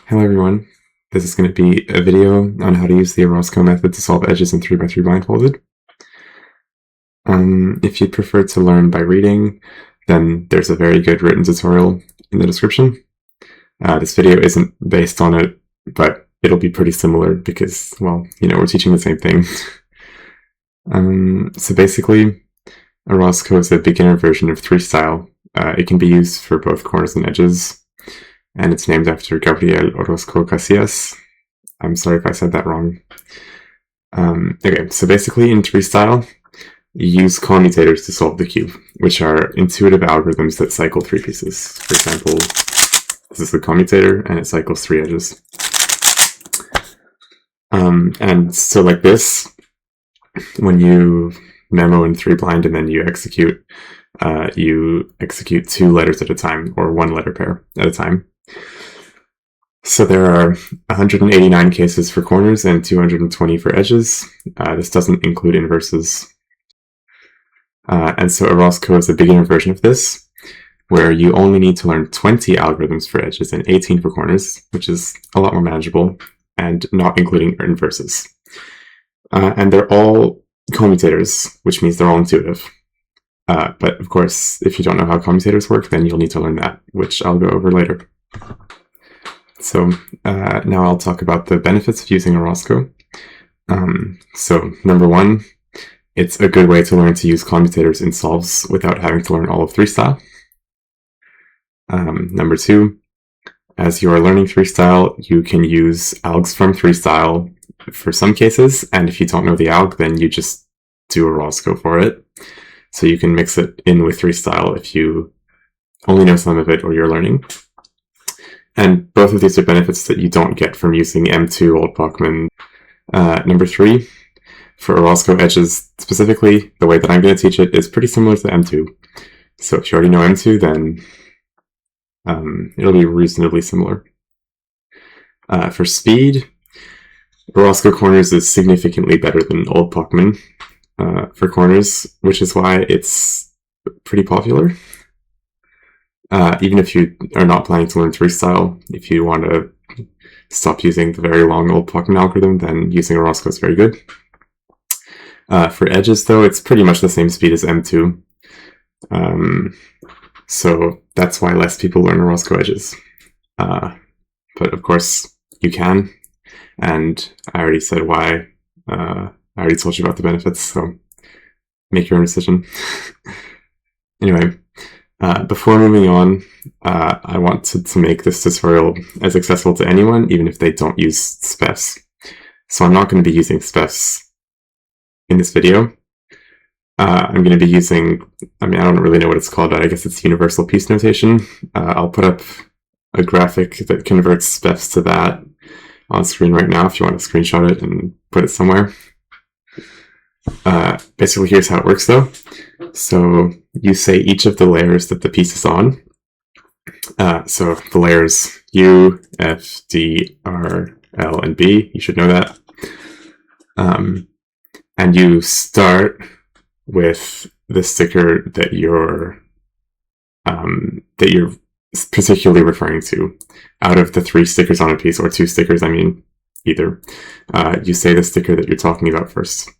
Hello everyone, this is going to be a video on how to use the Orozco method to solve edges in 3x3 blindfolded. If you'd prefer to learn by reading, then there's a very good written tutorial in the description. This video isn't based on it, but it'll be pretty similar because, well, we're teaching the same thing. So basically, Orozco is a beginner version of 3-style. It can be used for both corners and edges, and it's named after Gabriel Orozco Casillas. I'm sorry if I said that wrong. Okay, so basically in 3-style, you use commutators to solve the cube, which are intuitive algorithms that cycle 3 pieces. For example, this is the commutator, and it cycles 3 edges. And so like this, when you memo in 3-blind and then you execute 2 letters at a time, or 1 letter pair at a time. So there are 189 cases for corners and 220 for edges. This doesn't include inverses. And so Orozco is a beginner version of this, where you only need to learn 20 algorithms for edges and 18 for corners, which is a lot more manageable, and not including inverses. And they're all commutators, which means they're all intuitive. But of course, if you don't know how commutators work, then you'll need to learn that, which I'll go over later. So now I'll talk about the benefits of using Orozco. So number 1, it's a good way to learn to use commutators in solves without having to learn all of 3-style. Number 2, as you are learning 3-style, you can use algs from 3-style for some cases, and if you don't know the alg, then you just do Orozco for it. So you can mix it in with 3-style if you only know some of it or you're learning. And both of these are benefits that you don't get from using M2 Old Bachman. Number 3, for Orozco edges specifically, the way that I'm going to teach it is pretty similar to M2. So if you already know M2, then it'll be reasonably similar. For speed, Orozco corners is significantly better than Old Bachman for corners, which is why it's pretty popular. Even if you are not planning to learn 3-style, if you want to stop using the very long Old Bachman algorithm, then using Orozco is very good. For edges, though, it's pretty much the same speed as M2. So that's why less people learn Orozco edges. But of course, you can. And I already said why. I already told you about the benefits, so make your own decision. Anyway. Before moving on, I wanted to make this tutorial as accessible to anyone, even if they don't use spefs. So I'm not going to be using spefs in this video. I'm going to be using, I don't really know what it's called, but I guess it's universal piece notation. I'll put up a graphic that converts spefs to that on screen right now if you want to screenshot it and put it somewhere. Basically, here's how it works though. So you say each of the layers that the piece is on. So the layers U, F, D, R, L, and B, you should know that. And you start with the sticker that you're particularly referring to. Out of the 3 stickers on a piece, or 2 stickers, either. You say the sticker that you're talking about first.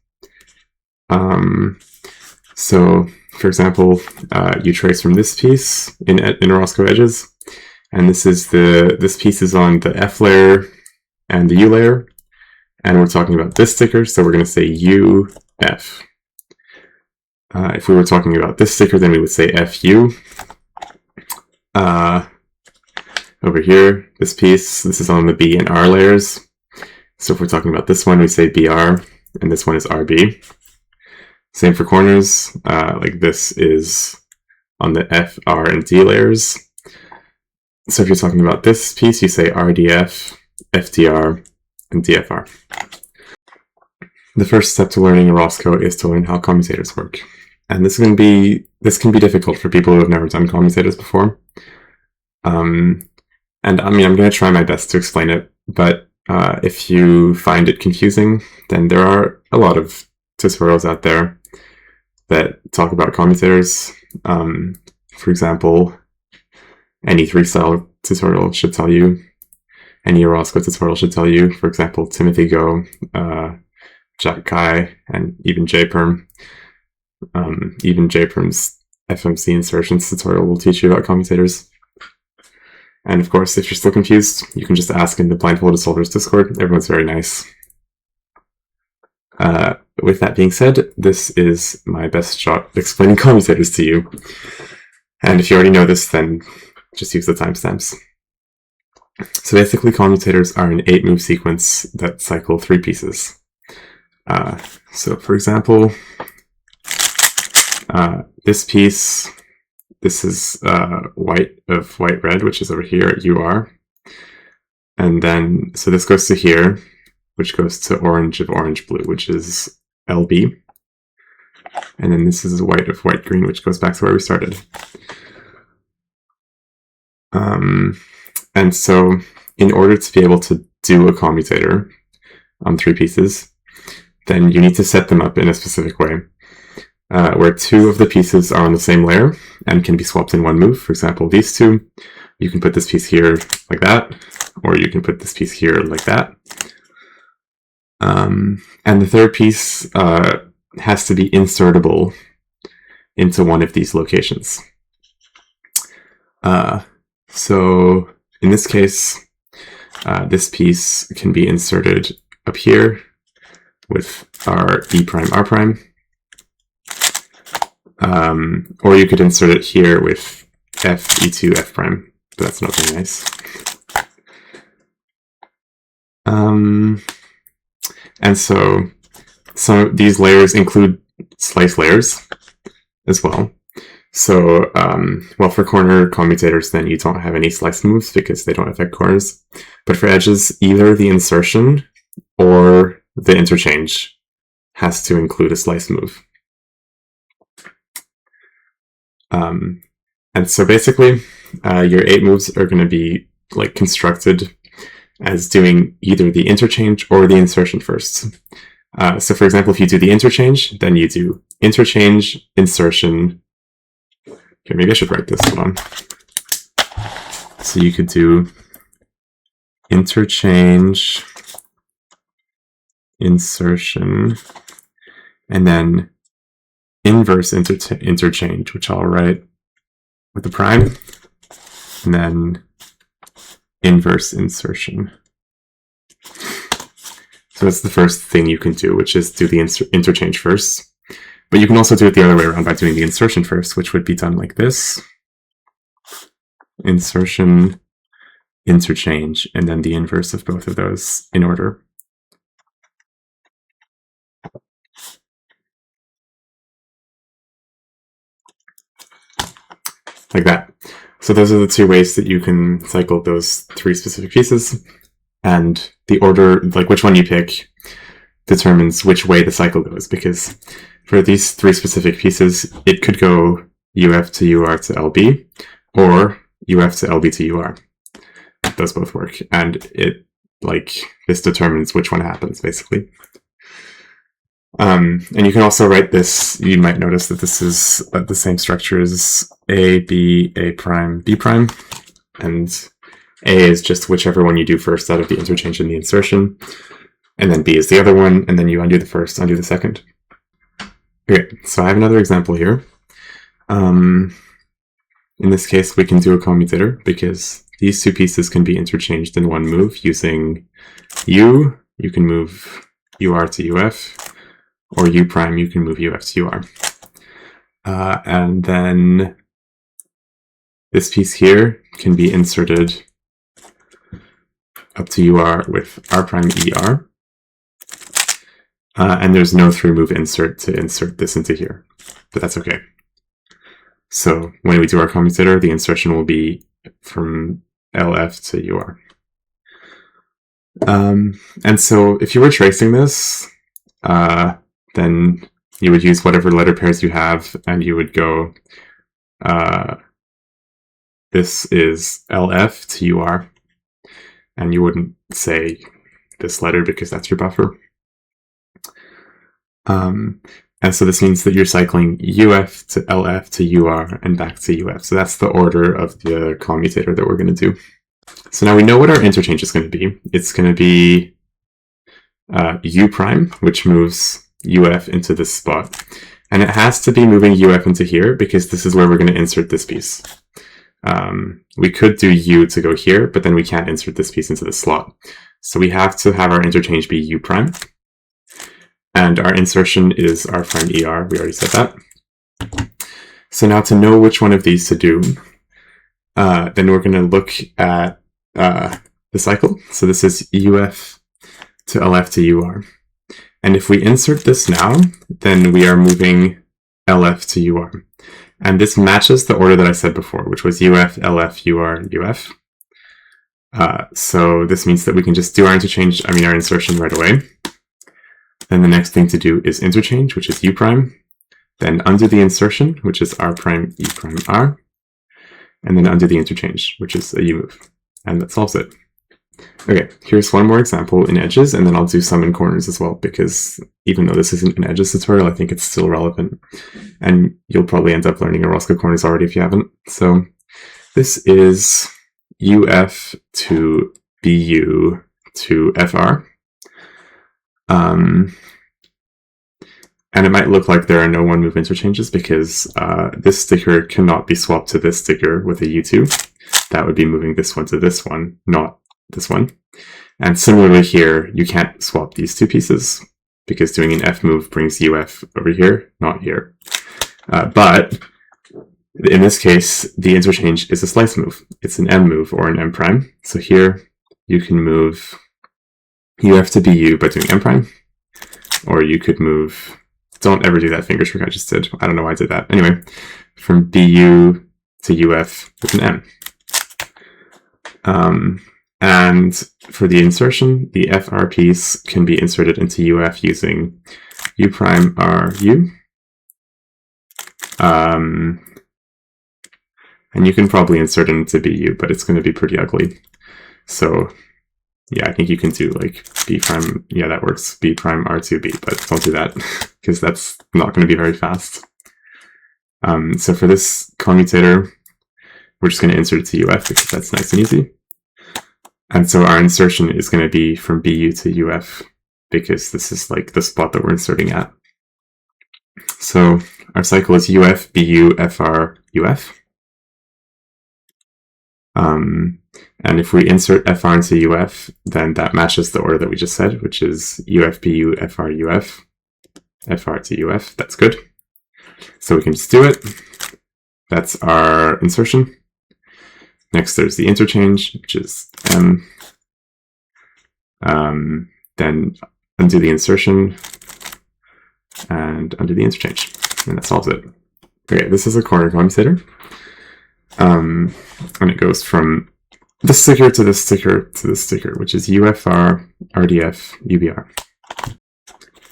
So, for example, you trace from this piece in Orozco edges, and this piece is on the F layer and the U layer, and we're talking about this sticker, so we're going to say U, F. If we were talking about this sticker, then we would say FU. Over here, this piece, this is on the B and R layers, so if we're talking about this one, we say BR, and this one is RB. Same for corners, like this is on the F, R, and D layers. So if you're talking about this piece, you say RDF, FDR, and DFR. The first step to learning Orozco is to learn how commutators work. And this can be difficult for people who have never done commutators before. And I'm going to try my best to explain it, but if you find it confusing, then there are a lot of tutorials out there that talk about commutators. For example, any 3-style tutorial should tell you any Orozco tutorial should tell you. For example, Timothy Go, Jack Kai, and even jperm. Even jperm's FMC insertions tutorial will teach you about commutators. And of course, if you're still confused, you can just ask in the Blindfolded Solvers Discord. Everyone's very nice. With that being said, this is my best shot explaining commutators to you. And if you already know this, then just use the timestamps. So basically, commutators are an 8-move sequence that cycle 3 pieces. So for example, this piece, this is white of white red, which is over here at UR. And then, so this goes to here, which goes to orange of orange blue, which is LB. And then this is white of white green, which goes back to where we started. And so in order to be able to do a commutator on 3 pieces, then you need to set them up in a specific way, where 2 of the pieces are on the same layer and can be swapped in 1 move. For example, these 2, you can put this piece here like that, or you can put this piece here like that. And the 3rd piece has to be insertable into one of these locations. So in this case, this piece can be inserted up here with our E prime R prime, or you could insert it here with F E2 F prime, but that's not very nice. And so some of these layers include slice layers as well. So, well, for corner commutators, then you don't have any slice moves because they don't affect corners. But for edges, either the insertion or the interchange has to include a slice move. And so basically, your 8 moves are going to be like constructed as doing either the interchange or the insertion first. So for example, if you do the interchange, then you do interchange, insertion. Okay, maybe I should write this one. So you could do interchange, insertion, and then inverse interchange, which I'll write with the prime, and then inverse insertion. So that's the first thing you can do, which is do the interchange first. But you can also do it the other way around by doing the insertion first, which would be done like this. Insertion, interchange, and then the inverse of both of those in order. Like that. So those are the 2 ways that you can cycle those 3 specific pieces. And the order, like which one you pick, determines which way the cycle goes, because for these 3 specific pieces, it could go UF to UR to LB, or UF to LB to UR. Those both work, and it, like, this determines which one happens, basically. And you can also write this, you might notice that this is the same structure as A, B, A prime, B prime, and A is just whichever one you do first out of the interchange and the insertion, and then B is the other one, and then you undo the first, undo the second. Okay, so I have another example here. In this case, we can do a commutator because these 2 pieces can be interchanged in 1 move using U. You can move UR to UF, or U prime, you can move UF to UR. And then this piece here can be inserted up to UR with R prime ER. And there's no 3-move insert to insert this into here, but that's okay. So when we do our commutator, the insertion will be from LF to UR. And so if you were tracing this, then you would use whatever letter pairs you have, and you would go, this is LF to UR, and you wouldn't say this letter because that's your buffer. And so this means that you're cycling UF to LF to UR and back to UF. So that's the order of the commutator that we're going to do. So now we know what our interchange is going to be. It's going to be u prime, which moves uf into this spot. And it has to be moving uf into here because this is where we're going to insert this piece. We could do u to go here, but then we can't insert this piece into the slot. So we have to have our interchange be u prime. And our insertion is r prime er. We already said that. So now to know which one of these to do, then we're going to look at the cycle. So this is uf to lf to ur. And if we insert this now, then we are moving lf to ur. And this matches the order that I said before, which was uf, lf, ur, uf. So this means that we can just do our insertion right away. Then the next thing to do is interchange, which is u prime. Then undo the insertion, which is r prime, e prime, r. And then undo the interchange, which is a u move. And that solves it. Okay, here's one more example in edges, and then I'll do some in corners as well, because even though this isn't an edges tutorial, I think it's still relevant. And you'll probably end up learning Orozco corners already if you haven't. So this is uf to bu to fr. And it might look like there are no one move interchanges because this sticker cannot be swapped to this sticker with a u2. That would be moving this one to this one, not this one. And similarly here, you can't swap these two pieces because doing an f move brings uf over here, not here. But in this case, the interchange is a slice move. It's an m move or an m prime. So here you can move uf to bu by doing m prime, or you could move, don't ever do that finger trick I just did. I don't know why I did that. Anyway, from bu to uf with an m. And for the insertion, the fr piece can be inserted into uf using u prime r u. And you can probably insert it into bu, but it's going to be pretty ugly. So yeah, I think you can do like b prime, yeah, that works, b prime r2b, but don't do that because that's not going to be very fast. So for this commutator, we're just going to insert it to uf because that's nice and easy. And so our insertion is going to be from bu to uf because this is like the spot that we're inserting at. So our cycle is uf, bu, fr, uf. And if we insert fr into uf, then that matches the order that we just said, which is uf, bu, fr, uf, fr to uf. That's good. So we can just do it. That's our insertion. Next, there's the interchange, which is m. Then undo the insertion and undo the interchange, and that solves it. Okay, this is a corner commutator. And it goes from this sticker to this sticker to this sticker, which is UFR, RDF, UBR.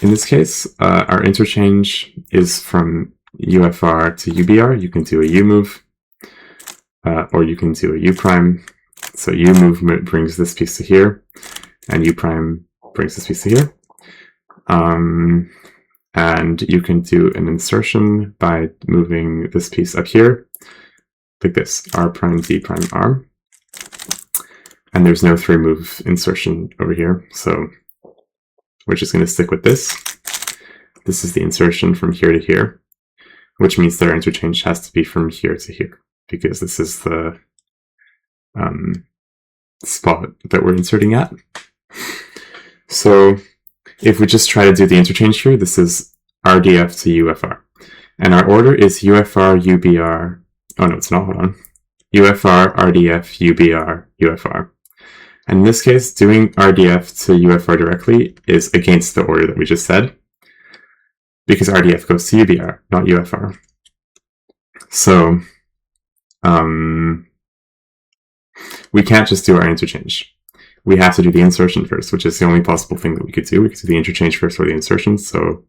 In this case, our interchange is from UFR to UBR. You can do a U move, or you can do a U prime. So U move brings this piece to here, and U prime brings this piece to here. And you can do an insertion by moving this piece up here, like this, R prime, D prime, R. And there's no 3-move insertion over here, so we're just going to stick with this. This is the insertion from here to here, which means that our interchange has to be from here to here, because this is the spot that we're inserting at. So if we just try to do the interchange here, this is RDF to UFR. And our order is UFR, UBR. Oh no, it's not, hold on. UFR, RDF, UBR, UFR. And in this case, doing RDF to UFR directly is against the order that we just said, because RDF goes to UBR, not UFR. So we can't just do our interchange. We have to do the insertion first, which is the only possible thing that we could do. We could do the interchange first or the insertion. So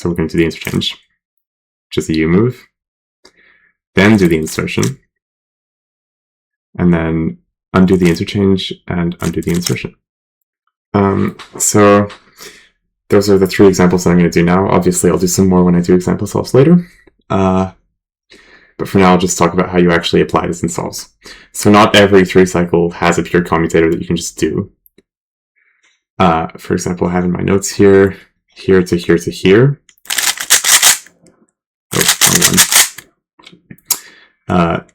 we're going to do the interchange, which is a U move. Then do the insertion. And then undo the interchange and undo the insertion. So those are the 3 examples that I'm going to do now. Obviously, I'll do some more when I do example solves later. But for now, I'll just talk about how you actually apply this in solves. So not every 3-cycle has a pure commutator that you can just do. For example, I have in my notes here, here to here to here.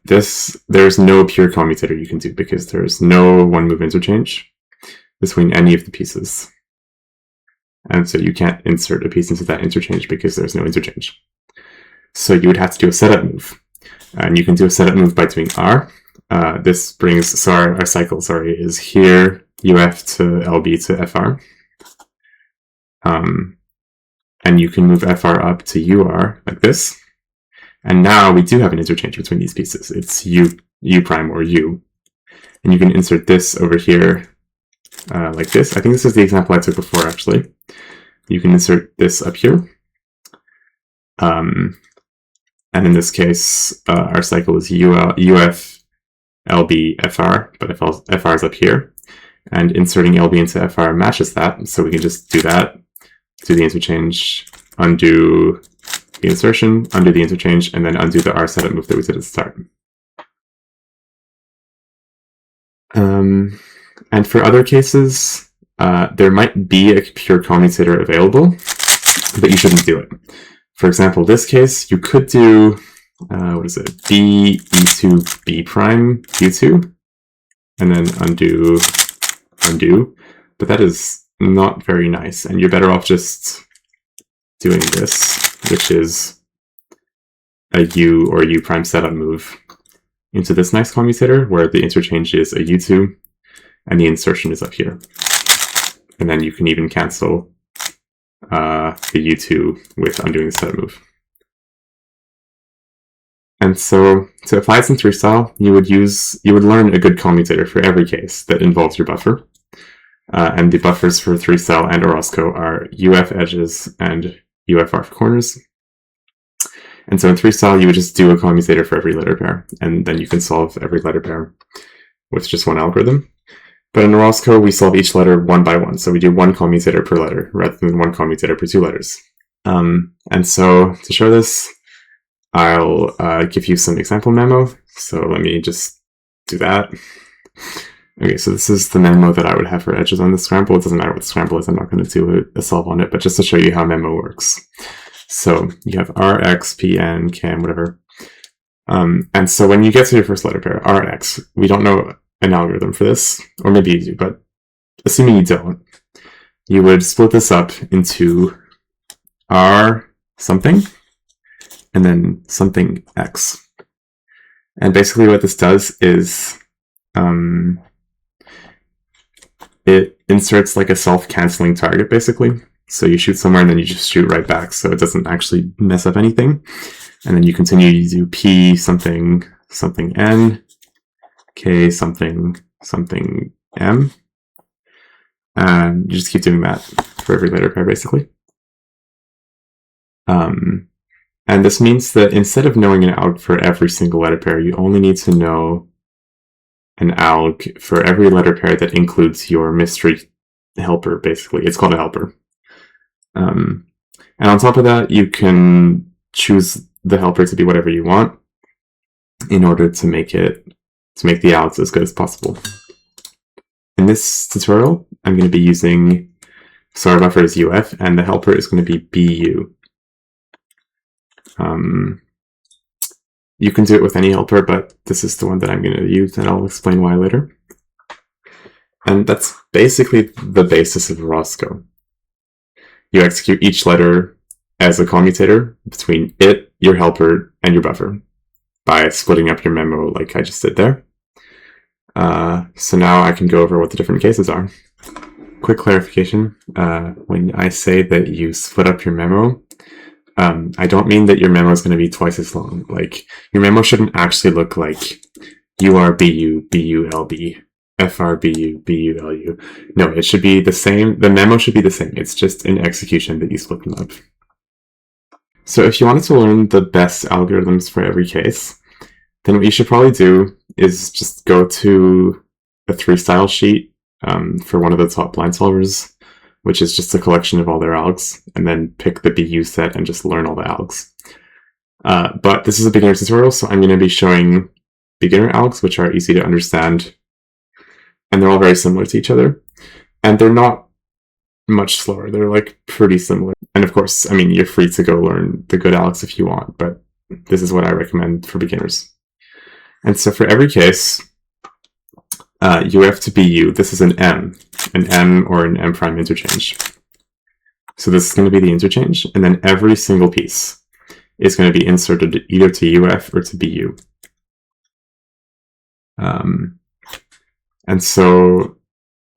There's no pure commutator you can do because there's no one-move interchange between any of the pieces. And so you can't insert a piece into that interchange because there's no interchange. So you would have to do a setup move. And you can do a setup move by doing R. This brings, so our cycle, is here, UF to LB to FR. And you can move FR up to UR like this. And now we do have an interchange between these pieces. It's U prime or U. And you can insert this over here like this. I think this is the example I took before, actually. You can insert this up here. And in this case, our cycle is UF, LB, FR, but FR is up here. And inserting LB into FR matches that, so we can just do that, do the interchange, undo the insertion, undo the interchange, and then undo the R setup move that we did at the start. And for other cases, there might be a pure commutator available, but you shouldn't do it. For example, this case, you could do, what is it, B, E2, B prime, U2, and then undo, but that is not very nice, and you're better off just doing this, which is a U or U prime setup move into this nice commutator where the interchange is a U2 and the insertion is up here. And then you can even cancel the U2 with undoing the setup move. And so to apply this in 3-style, you would learn a good commutator for every case that involves your buffer. And the buffers for 3-style and Orozco are UF edges and UFR for corners. And so in 3-style, you would just do a commutator for every letter pair, and then you can solve every letter pair with just one algorithm. But in Orozco, we solve each letter one by one, so we do one commutator per letter rather than one commutator per 2 letters. And so to show this, I'll give you some example memo. So let me just do that. Okay, so this is the memo that I would have for edges on the scramble. It doesn't matter what the scramble is, I'm not going to do a solve on it, but just to show you how memo works. So you have RX, PN, KM, whatever. And so when you get to your first letter pair, RX, we don't know an algorithm for this, or maybe you do, but assuming you don't, you would split this up into R something, and then something X. And basically what this does is it inserts like a self-canceling target, basically. So you shoot somewhere and then you just shoot right back, so it doesn't actually mess up anything. And then you continue to do P something something N, K something something M. And you just keep doing that for every letter pair, basically. And this means that instead of knowing an alg for every single letter pair, you only need to know an alg for every letter pair that includes your mystery helper, basically. It's called a helper. And on top of that, you can choose the helper to be whatever you want in order to make the algs as good as possible. In this tutorial, I'm going to be using, so our buffer is UF, and the helper is going to be BU. You can do it with any helper, but this is the one that I'm going to use, and I'll explain why later. And that's basically the basis of Orozco. You execute each letter as a commutator between it, your helper, and your buffer by splitting up your memo like I just did there. So now I can go over what the different cases are. Quick clarification, when I say that you split up your memo, I don't mean that your memo is going to be twice as long. Like, your memo shouldn't actually look like URBU, BULB, FRBU, BULU. No, it should be the same. The memo should be the same. It's just in execution that you split them up. So if you wanted to learn the best algorithms for every case, then what you should probably do is just go to a 3-style sheet for one of the top blind solvers, which is just a collection of all their algs, and then pick the BU set and just learn all the algs. But this is a beginner tutorial, so I'm going to be showing beginner algs, which are easy to understand, and they're all very similar to each other. And they're not much slower. They're like pretty similar. And of course, I mean, you're free to go learn the good algs if you want, but this is what I recommend for beginners. And so for every case, UF to BU, this is an M or an M prime interchange. So this is going to be the interchange, and then every single piece is going to be inserted either to UF or to BU. And so,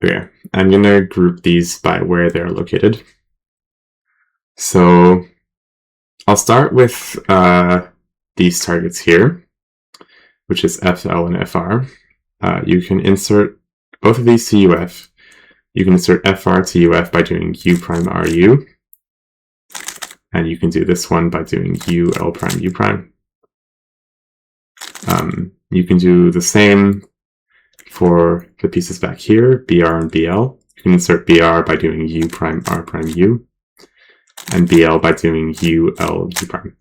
okay, I'm going to group these by where they're located. So I'll start with these targets here, which is FL and FR. You can insert both of these to UF. You can insert FR to UF by doing U prime RU. And you can do this one by doing U L prime U prime. You can do the same for the pieces back here, BR and BL. You can insert BR by doing U prime R prime U, and BL by doing U L U prime.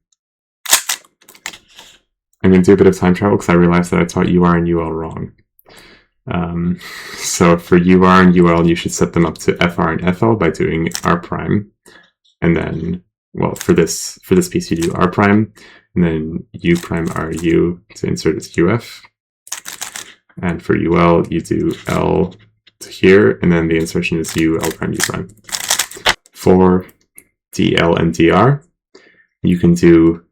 I'm going to do a bit of time travel because I realized that I taught UR and UL wrong. So for UR and UL, you should set them up to FR and FL by doing R prime, and then, well, for this piece you do R prime, and then U prime RU to insert it to UF, and for UL you do L to here, and then the insertion is U L prime U prime. For DL and DR, you can do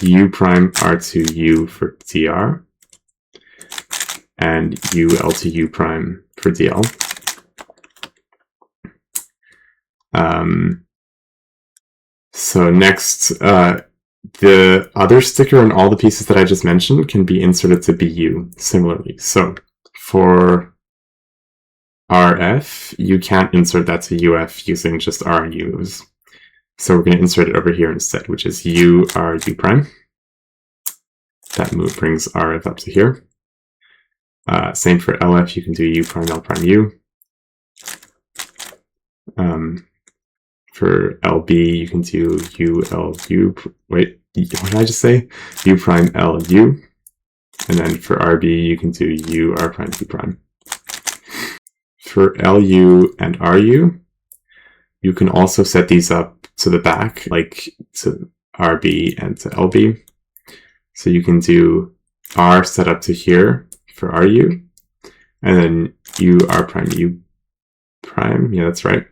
U prime R to U for DR, and UL to U prime for DL. So next, the other sticker and all the pieces that I just mentioned can be inserted to BU similarly. So for RF, you can't insert that to UF using just R and U moves. So we're going to insert it over here instead, which is U R U prime. That move brings RF up to here. Same for LF, you can do U prime L prime U. For LB, you can do U L U. Wait, what did I just say? U prime L U. And then for RB, you can do U R prime U prime. For LU and RU, you can also set these up to the back, like to RB and to LB. So you can do R set up to here for RU, and then U R prime U prime, yeah, that's right,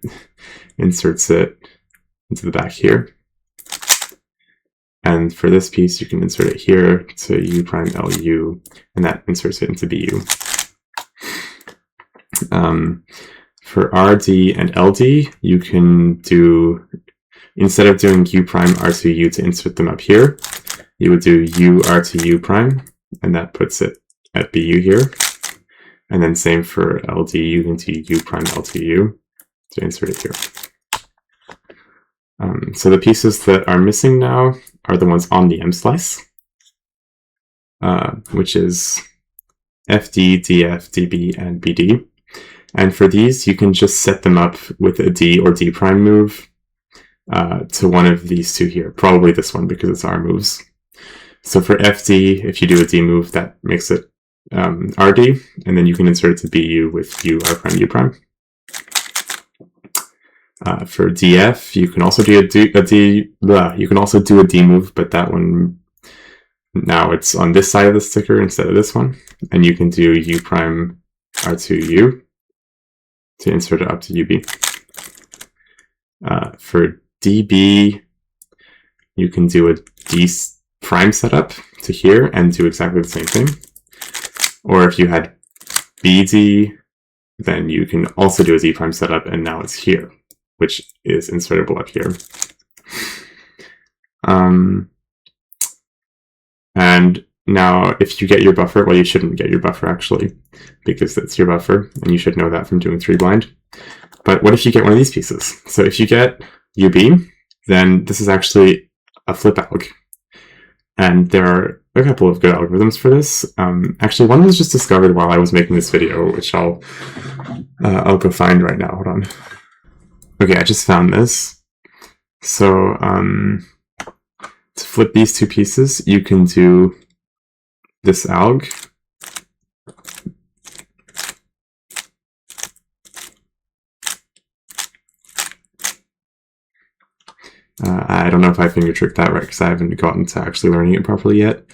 inserts it into the back here. And for this piece, you can insert it here to U prime LU, and that inserts it into BU. For RD and LD, you can do, instead of doing U prime R to U to insert them up here, you would do U R to U prime, and that puts it at BU here. And then same for LD, you can do U prime L to U to insert it here. So the pieces that are missing now are the ones on the M slice, which is FD, DF, DB, and BD. And for these, you can just set them up with a D or D prime move to one of these two here, probably this one because it's R moves. So for FD, if you do a D move, that makes it RD, and then you can insert it to BU with U R prime U prime. For DF, you can also do you can also do a D move, but that one now it's on this side of the sticker instead of this one, and you can do U prime R to U to insert it up to UB. For DB, you can do a D prime setup to here and do exactly the same thing. Or if you had BD, then you can also do a D prime setup, and now it's here, which is insertable up here. And now if you get your buffer, well, you shouldn't get your buffer actually, because it's your buffer, and you should know that from doing 3 blind. But what if you get one of these pieces? So if you get UB, then this is actually a flip alg. And there are a couple of good algorithms for this. Actually, one was just discovered while I was making this video, which I'll go find right now. Hold on. Okay, I just found this. So To flip these two pieces, you can do this alg. I don't know if I finger tricked that right because I haven't gotten to actually learning it properly yet.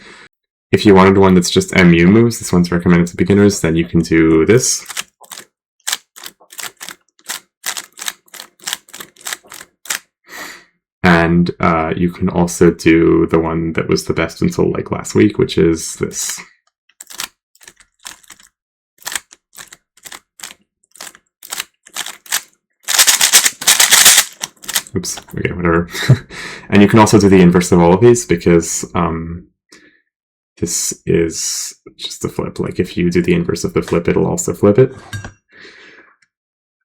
If you wanted one that's just MU moves, this one's recommended to beginners, then you can do this. And you can also do the one that was the best until like last week, which is this. Oops, okay, whatever. And you can also do the inverse of all of these because this is just a flip. Like if you do the inverse of the flip, it'll also flip it.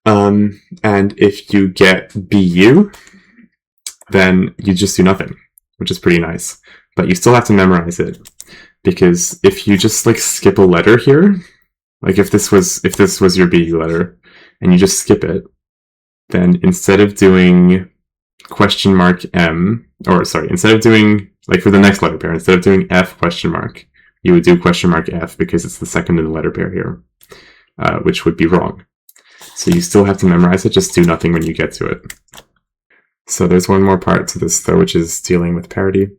And if you get BU, then you just do nothing, which is pretty nice. But you still have to memorize it, because if you just like skip a letter here, like if this was your BU letter and you just skip it, then instead of doing question mark M, or sorry, instead of doing, like for the next letter pair, instead of doing F question mark, you would do question mark F because it's the second in the letter pair here, which would be wrong. So you still have to memorize it, just do nothing when you get to it. So there's one more part to this though, which is dealing with parity.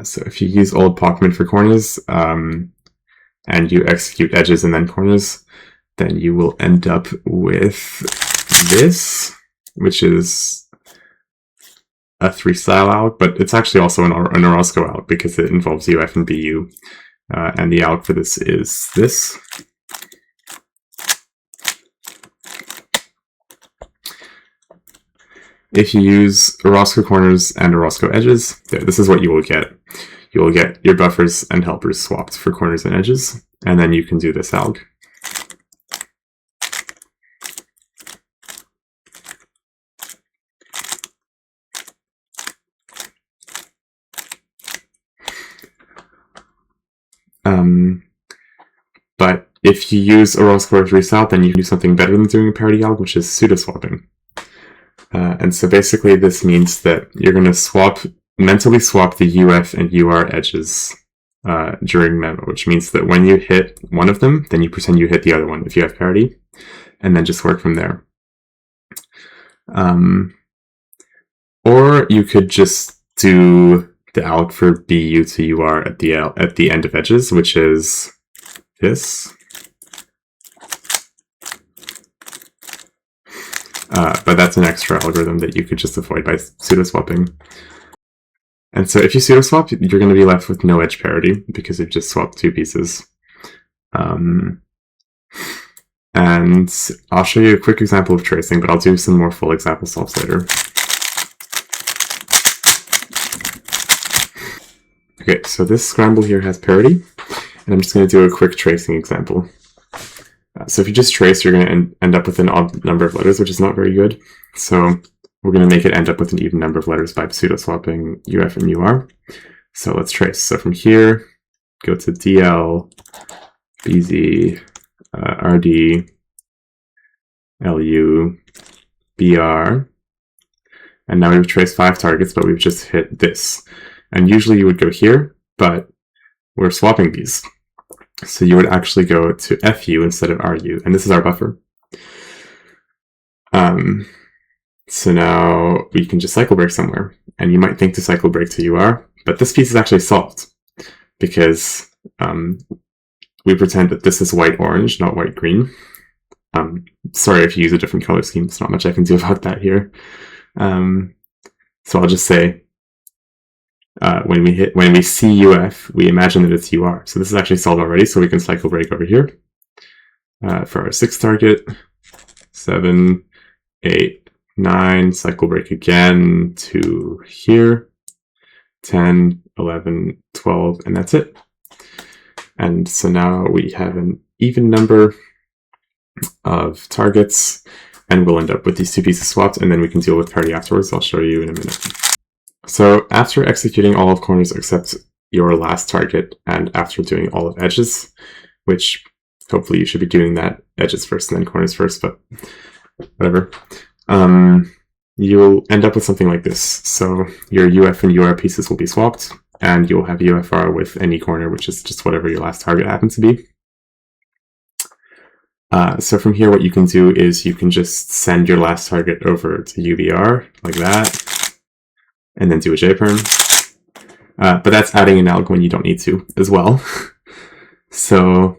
So if you use old Pachman for corners, and you execute edges and then corners, then you will end up with this, which is a 3-style alg, but it's actually also an Orozco alg because it involves UF and BU. And the alg for this is this. If you use Orozco corners and Orozco edges, this is what you will get. You will get your buffers and helpers swapped for corners and edges, and then you can do this alg. But if you use Orozco or 3-style, then you can do something better than doing a parity alg, which is pseudo-swapping. And so basically this means that you're going to mentally swap the UF and UR edges during memo, which means that when you hit one of them, then you pretend you hit the other one if you have parity, and then just work from there. Or you could just do the alg for BU to UR at the end of edges, which is this. But that's an extra algorithm that you could just avoid by pseudo-swapping. And so if you pseudo-swap, you're going to be left with no edge parity because you've just swapped two pieces. And I'll show you a quick example of tracing, but I'll do some more full example solves later. Okay, so this scramble here has parity, and I'm just going to do a quick tracing example. So if you just trace, you're going to end up with an odd number of letters, which is not very good. So we're going to make it end up with an even number of letters by pseudo-swapping UF and UR. So let's trace. So from here, go to DL, BZ, RD, LU, BR. And now we've traced 5 targets, but we've just hit this. And usually you would go here, but we're swapping these. So you would actually go to FU instead of RU, and this is our buffer. So now we can just cycle break somewhere, and you might think to cycle break to UR, but this piece is actually solved because we pretend that this is white-orange, not white-green. Sorry if you use a different color scheme, there's not much I can do about that here. So I'll just say, when we see UF, we imagine that it's UR. So this is actually solved already, so we can cycle break over here. For our 6th target, 7, 8, 9, cycle break again to here, 10, 11, 12, and that's it. And so now we have an even number of targets, and we'll end up with these two pieces swapped, and then we can deal with parity afterwards. I'll show you in a minute. So after executing all of corners except your last target, and after doing all of edges, which hopefully you should be doing that edges first and then corners first, but whatever. you'll end up with something like this. So your UF and UR pieces will be swapped, and you'll have UFR with any corner, which is just whatever your last target happens to be. So from here, what you can do is you can just send your last target over to UBR, like that, and then do a jperm. But that's adding an alg when you don't need to as well. So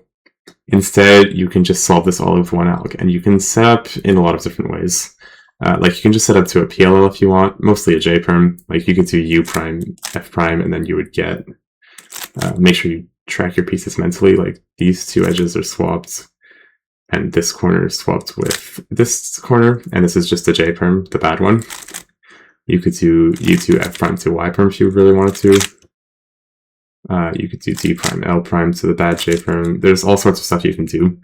instead, you can just solve this all with one alg, and you can set up in a lot of different ways. Like you can just set up to a PLL if you want, mostly a jperm. Like you could do U prime, F prime, and then you would get, make sure you track your pieces mentally, like these two edges are swapped, and this corner is swapped with this corner, and this is just a jperm, the bad one. You could do U2 F prime to Y perm if you really wanted to. You could do D prime L prime to the bad jperm. There's all sorts of stuff you can do.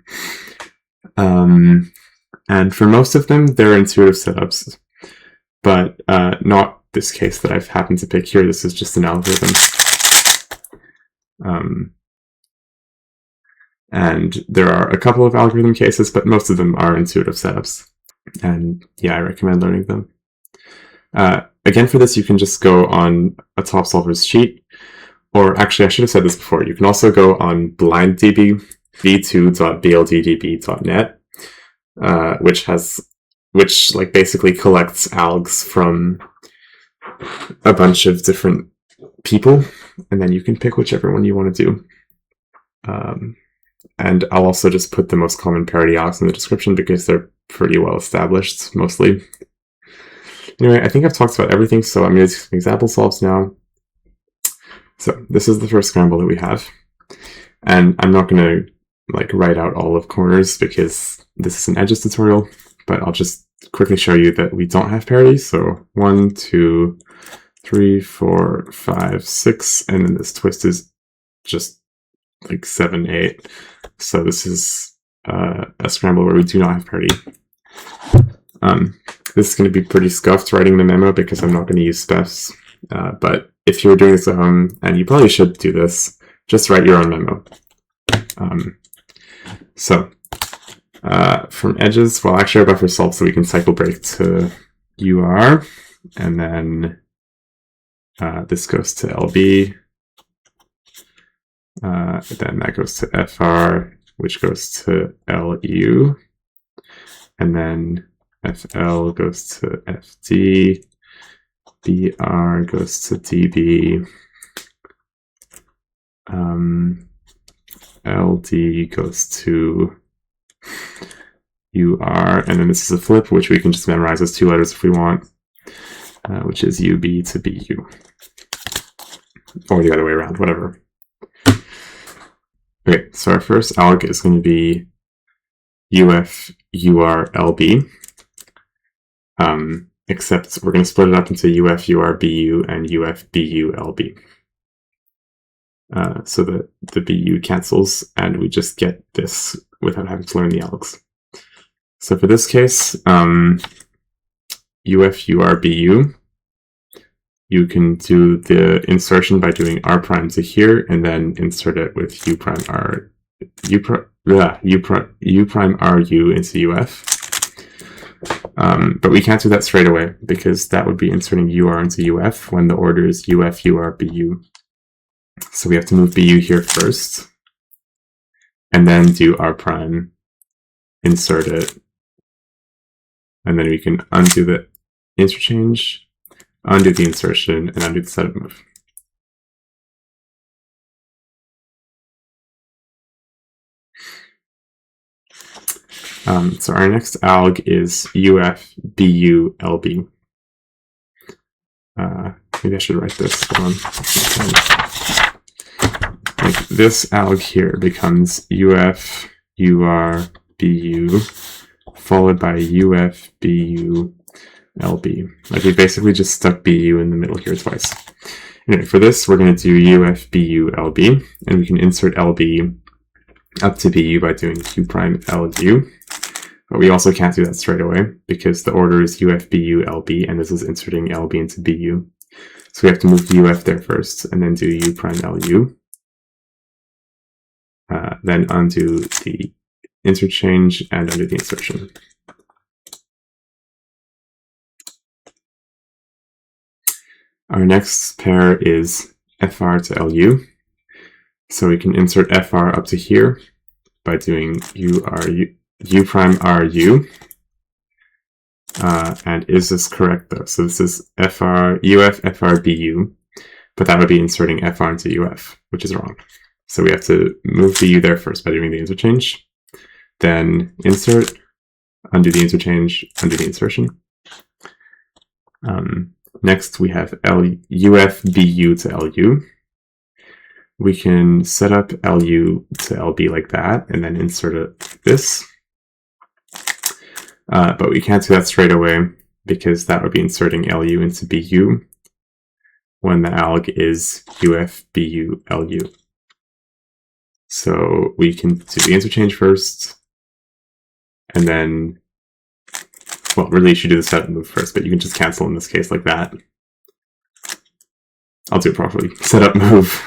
And for most of them, they're intuitive setups, but not this case that I've happened to pick here. This is just an algorithm. And there are a couple of algorithm cases, but most of them are intuitive setups. And yeah, I recommend learning them. Again, for this, you can just go on a top solver's sheet, or actually, I should have said this before. You can also go on BlindDB v2.blddb.net, which like basically collects algs from a bunch of different people, and then you can pick whichever one you want to do. And I'll also just put the most common parity algs in the description because they're pretty well established, mostly. Anyway, I think I've talked about everything, so I'm going to do some example solves now. So this is the first scramble that we have. And I'm not going to like write out all of corners because this is an edges tutorial, but I'll just quickly show you that we don't have parity. So 1, 2, 3, 4, 5, 6, and then this twist is just like 7, 8. So this is a scramble where we do not have parity. This is going to be pretty scuffed writing the memo because I'm not going to use specs. But if you're doing this at home, and you probably should do this, just write your own memo. From edges, well, actually our buffer solved so we can cycle break to UR, and then this goes to LB, then that goes to FR, which goes to LU, and then FL goes to FD, BR goes to DB, LD goes to UR, and then this is a flip, which we can just memorize as 2 letters if we want, which is UB to BU, or the other way around, whatever. Okay, so our first alg is going to be UF, UR, LB, except we're going to split it up into UF, UR, BU, and UF, BU, LB. So the BU cancels, and we just get this without having to learn the algs. So for this case, UF, UR, BU, you can do the insertion by doing R prime to here, and then insert it with U prime R, U prime RU into UF. But we can't do that straight away because that would be inserting UR into UF when the order is UF, UR, BU. So we have to move BU here first, and then do R prime, insert it, and then we can undo the interchange, undo the insertion, and undo the setup move. So our next alg is UF, BU, LB. Maybe I should write this down. Like this alg here becomes UF, UR, BU, followed by UF, BU, LB. Like we basically just stuck BU in the middle here twice. Anyway, for this, we're going to do UF, BU, LB, and we can insert LB up to BU by doing Q prime LU. But we also can't do that straight away because the order is UF, BU, LB, and this is inserting LB into BU. So we have to move UF there first, and then do U prime LU. Then undo the interchange and undo the insertion. Our next pair is FR to LU. So we can insert FR up to here by doing U prime RU. And is this correct though? So this is FR, UF, FR, BU, but that would be inserting FR into UF, which is wrong. So we have to move BU there first by doing the interchange, then insert, undo the interchange, undo the insertion. Next we have UF, BU to LU. We can set up LU to LB like that, and then insert it like this. But we can't do that straight away because that would be inserting LU into BU when the alg is UF, BU, LU. So we can do the interchange first, and then, well, really you should do the setup move first, but you can just cancel in this case like that. I'll do it properly. Setup move,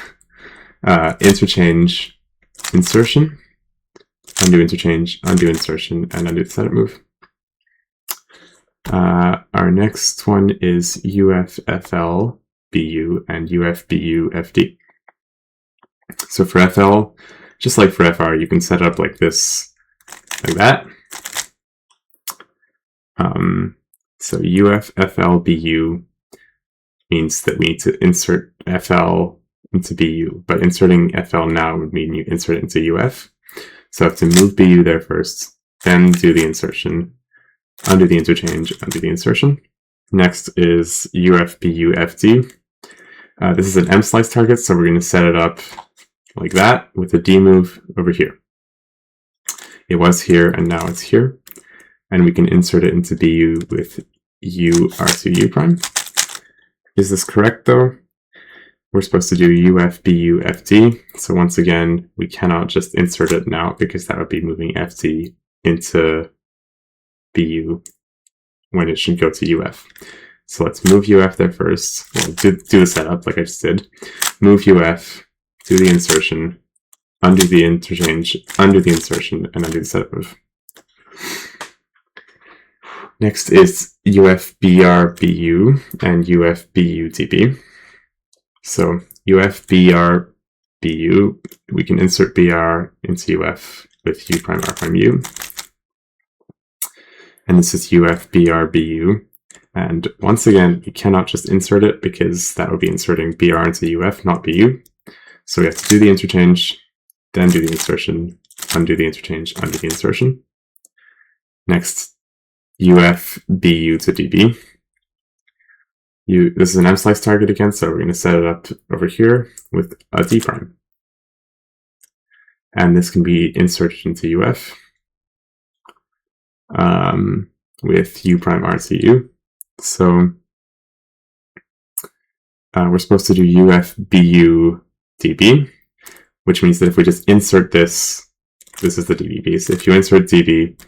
interchange, insertion, undo interchange, undo insertion, and undo the setup move. Our next one is UF, FL, BU, and UF, BU, FD. So for FL, just like for FR, you can set it up like this, like that. So UF, FL, BU means that we need to insert FL into BU, but inserting FL now would mean you insert it into UF. So I have to move BU there first, then do the insertion, undo the interchange, undo the insertion. Next is UF, BU, FD. This is an M slice target, so we're going to set it up like that with a D move over here. It was here and now it's here. And we can insert it into BU with U R2 U prime. Is this correct though? We're supposed to do UF, BU, FD. So once again, we cannot just insert it now because that would be moving FD into BU when it should go to UF. So let's move UF there first. Well, do the setup like I just did. Move UF, do the insertion, undo the interchange, undo the insertion, and undo the setup move. Next is UF, BR, BU, and UF, BU, DB. So UF, BR, BU, we can insert BR into UF with U prime R prime U. And this is UF, BR, BU. And once again, we cannot just insert it because that would be inserting BR into UF, not BU. So we have to do the interchange, then do the insertion, undo the interchange, undo the insertion. Next, UF, BU to DB. This is an M slice target again, so we're going to set it up over here with a D prime. And this can be inserted into UF with U prime RCU. So we're supposed to do UF, BU, DB, which means that if we just insert this, this is the DB piece. If you insert DB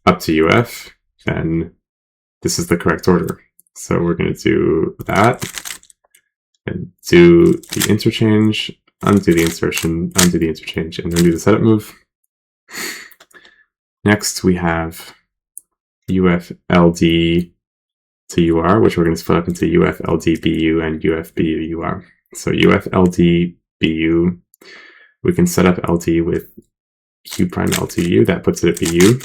up to UF, then this is the correct order. So we're going to do that and do the interchange, undo the insertion, undo the interchange, and then do the setup move. Next, we have UF, LD to UR, which we're going to split up into UF, LD, BU, and UF, BU, UR. So UF, LD, BU, we can set up LD with Q prime LTU, that puts it at BU,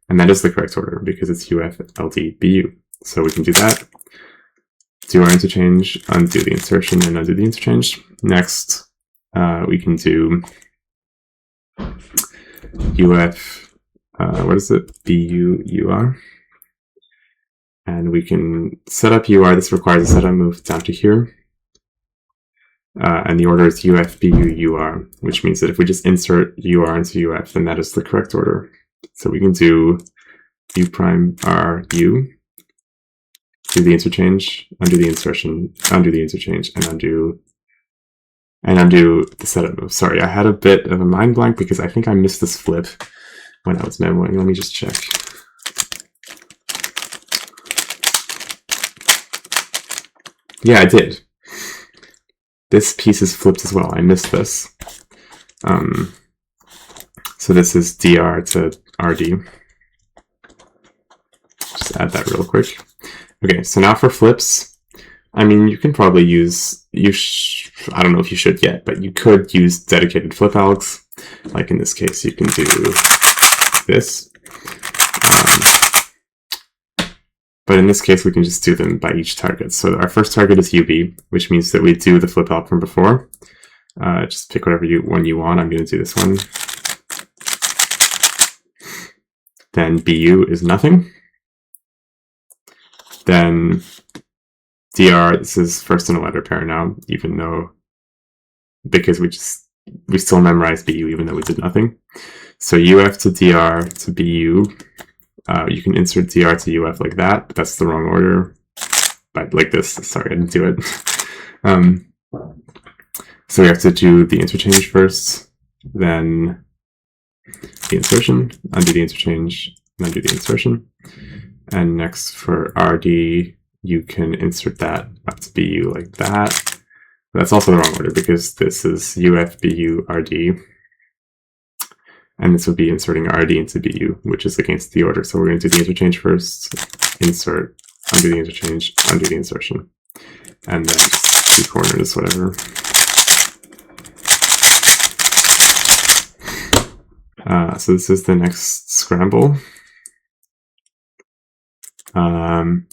and that is the correct order because it's UF, LD, BU. So we can do that, do our interchange, undo the insertion, and undo the interchange. Next, we can do UF, what is it? BU, UR. And we can set up UR. This requires a setup move down to here. And the order is UF, BU, UR, which means that if we just insert UR into UF, then that is the correct order. So we can do U prime R, U, do the interchange, undo the insertion, undo the interchange, and undo the setup move. Sorry, I had a bit of a mind blank because I think I missed this flip when I was memoing. Let me just check. Yeah, I did. This piece is flipped as well. I missed this. So this is DR to RD. Just add that real quick. Okay, so now for flips, I mean, you can probably use, I don't know if you should yet, but you could use dedicated flip algs. Like in this case, you can do this. But in this case, we can just do them by each target. So our first target is UB, which means that we do the flip alg from before. Just pick whatever one you want. I'm going to do this one. Then BU is nothing. Then DR, this is first in a letter pair now, even though, because we still memorized BU even though we did nothing. So UF to DR to BU, you can insert DR to UF like that, but that's the wrong order. But like this, sorry, I didn't do it. So we have to do the interchange first, then the insertion, undo the interchange, and undo the insertion. And next for RD, you can insert that up to BU like that. That's also the wrong order because this is UF, BU, RD. And this would be inserting RD into BU, which is against the order. So we're going to do the interchange first, insert, undo the interchange, undo the insertion. And then just 2 corners, whatever. So this is the next scramble.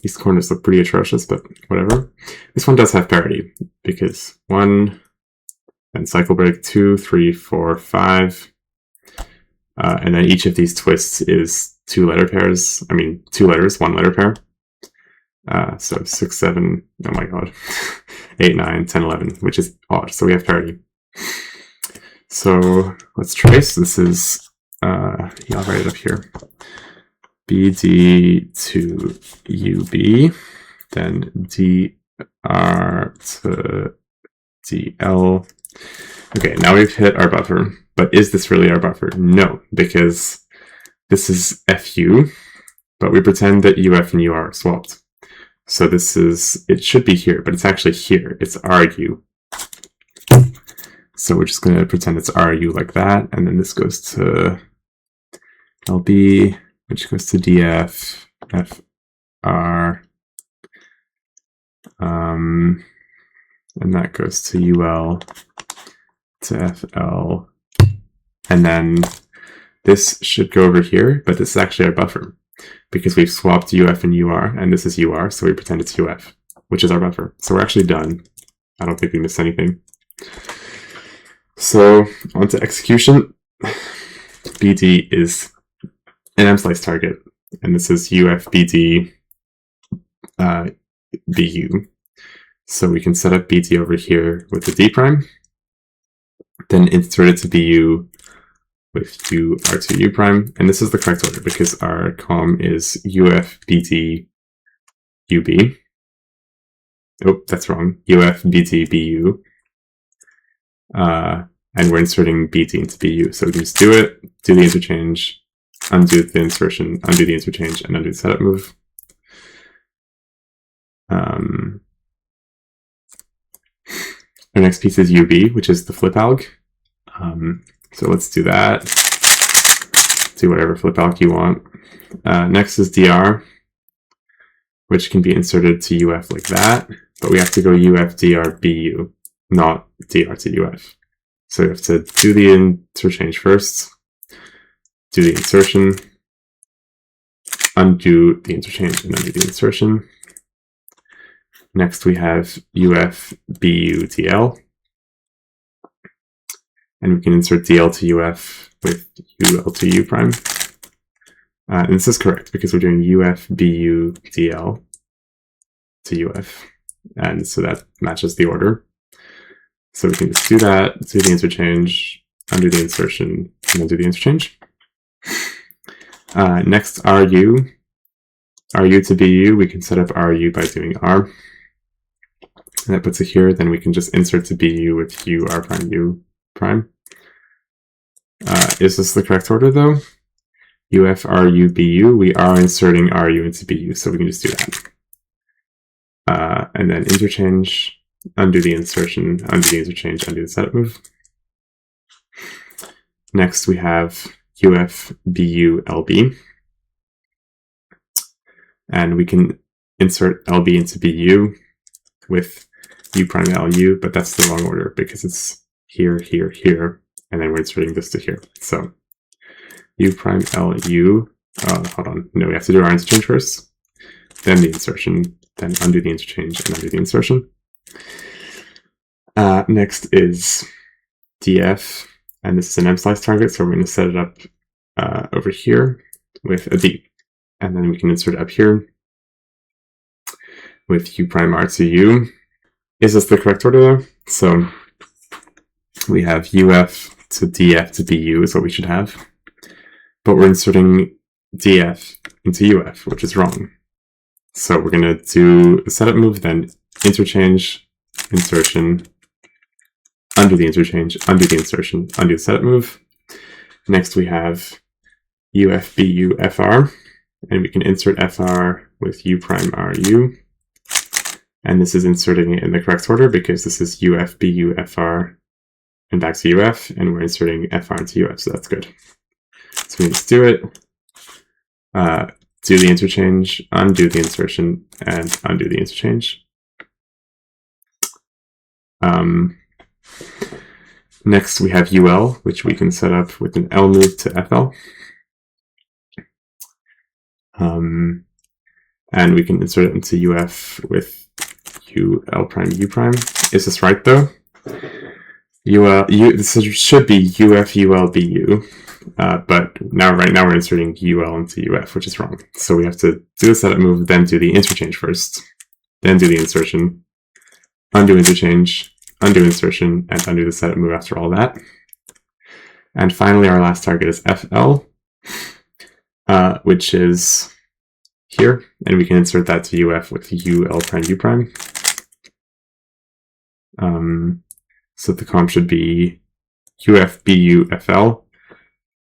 These corners look pretty atrocious, but whatever. This one does have parity because 1, and cycle break 2, 3, 4, 5. And then each of these twists is 2 letter pairs. I mean, 2 letters, 1 letter pair. So 6, 7, oh my god, 8, 9, 10, 11, which is odd. So we have parity. So let's trace. This is, yeah, I'll write it up here. BD to UB, then DR to DL. Okay, now we've hit our buffer, but is this really our buffer? No, because this is FU, but we pretend that UF and UR are swapped. So this is, it should be here, but it's actually here. It's RU. So we're just going to pretend it's RU like that, and then this goes to LB, which goes to DF, FR, and that goes to UL, to FL, and then this should go over here, but this is actually our buffer, because we've swapped UF and UR, and this is UR, so we pretend it's UF, which is our buffer. So we're actually done. I don't think we missed anything. So on to execution. BD is an M-slice target, and this is UF, BD, BU. So we can set up BD over here with the D prime, then insert it to BU with R2 U prime, and this is the correct order because our column is UF, BD, UB. Oh, that's wrong. UF, BD, BU. And we're inserting BD into BU. So we can just do it, do the interchange, undo the insertion, undo the interchange, and undo the setup move. Our next piece is UB, which is the flip alg. So let's do that. Do whatever flip alg you want. Next is DR, which can be inserted to UF like that, but we have to go UF, DR, BU, not DR to UF. So we have to do the interchange first, do the insertion, undo the interchange, and undo the insertion. Next we have UF, BU, DL. And we can insert DL to UF with UL to U prime. And this is correct because we're doing UF, BU, DL to UF. And so that matches the order. So we can just do that, do the interchange, undo the insertion, and undo the interchange. Next, RU. RU to BU, we can set up RU by doing R. And that puts it here, then we can just insert to BU with UR prime, U prime. Is this the correct order though? UF, RU, BU, we are inserting RU into BU, so we can just do that. And then interchange, undo the insertion, undo the interchange, undo the setup move. Next we have UF, BU, LB. And we can insert LB into BU with u prime lu, but that's the wrong order because it's here, here, here, and then we're inserting this to here. So u prime lu, hold on, no, we have to do our interchange first, then the insertion, then undo the interchange and undo the insertion. Next is df, and this is an m-slice target, so we're going to set it up over here with a d, and then we can insert up here with u prime r to u. Is this the correct order though? So we have uf to df to bu is what we should have, but we're inserting df into uf, which is wrong. So we're going to do the setup move, then interchange, insertion, undo the interchange, undo the insertion, undo the setup move. Next we have uf bu fr, and we can insert fr with u prime ru. And this is inserting it in the correct order because this is uf bu fr and back to uf, and we're inserting fr into uf, so that's good. So we just do it, do the interchange, undo the insertion, and undo the interchange. Next we have ul, which we can set up with an L move to FL. And we can insert it into UF with UL prime U prime. Is this right though? This should be UF UL BU, but right now we're inserting UL into UF, which is wrong. So we have to do the setup move, then do the interchange first, then do the insertion, undo interchange, undo insertion, and undo the setup move after all that. And finally, our last target is FL, which is here, and we can insert that to UF with UL prime U prime. So the com should be UF BU FL,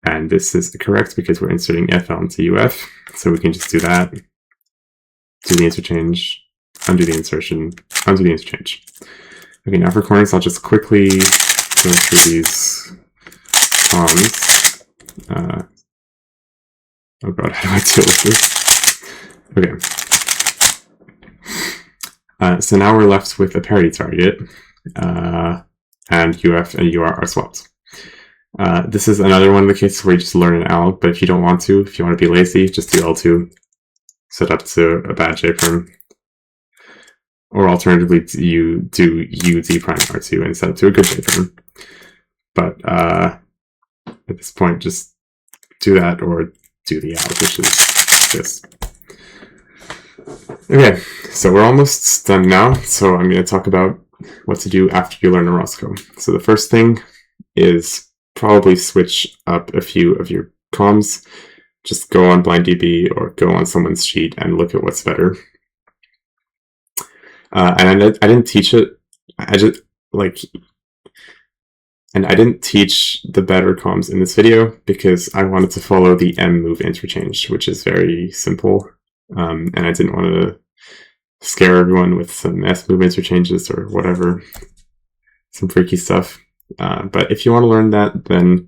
and this is correct because we're inserting FL into UF, so we can just do that, do the interchange, undo the insertion, undo the interchange. Okay, now for corners, I'll just quickly go through these comms. Oh god, how do I deal with this? Okay. So now we're left with a parity target, and UF and UR are swapped. This is another one of the cases where you just learn an alg, but if you don't want to, if you want to be lazy, just do L2, set up to a bad jperm. Or alternatively, you do UD prime R2 and set it to a good jperm. But at this point, just do that or do the alg, which is this. Okay, so we're almost done now. So I'm going to talk about what to do after you learn Orozco. So the first thing is probably switch up a few of your comms. Just go on BlindDB or go on someone's sheet and look at what's better. And I didn't teach it. I didn't teach the better comms in this video because I wanted to follow the M move interchange, which is very simple. And I didn't want to scare everyone with some S move interchanges or whatever, some freaky stuff. But if you want to learn that, then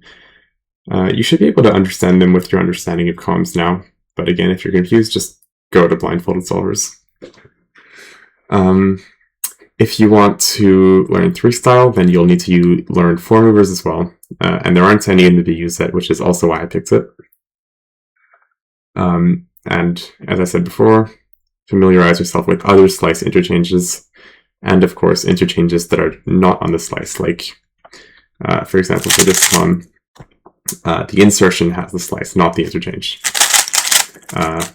you should be able to understand them with your understanding of comms now. But again, if you're confused, just go to Blindfolded Solvers. If you want to learn 3-style, then you'll need to learn 4 movers as well. And there aren't any in the BU set, which is also why I picked it. And as I said before, familiarize yourself with other slice interchanges, and of course interchanges that are not on the slice, like for example for this com, the insertion has the slice, not the interchange. But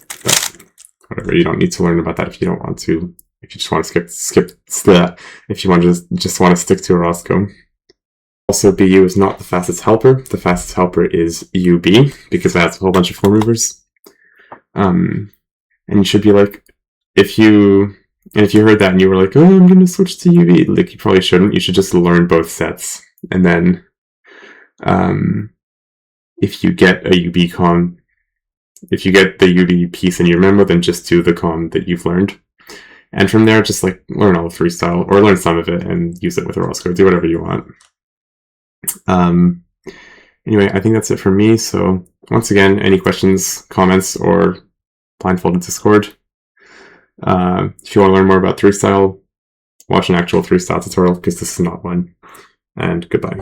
whatever, you don't need to learn about that if you don't want to. If you just want to skip that, if you want to just want to stick to Orozco. Also, BU is not the fastest helper. The fastest helper is UB because it has a whole bunch of 4 movers. And you should be like, if you heard that and you were like, oh, I'm going to switch to UB, like you probably shouldn't. You should just learn both sets. And then if you get a UB com, if you get the UB piece in your memo, then just do the com that you've learned. And from there, just like learn all of 3-style or learn some of it and use it with Orozco. Do whatever you want. Anyway, I think that's it for me. So once again, any questions, comments, or Blindfolded Discord. If you want to learn more about 3-style, watch an actual 3-style tutorial because this is not one. And goodbye.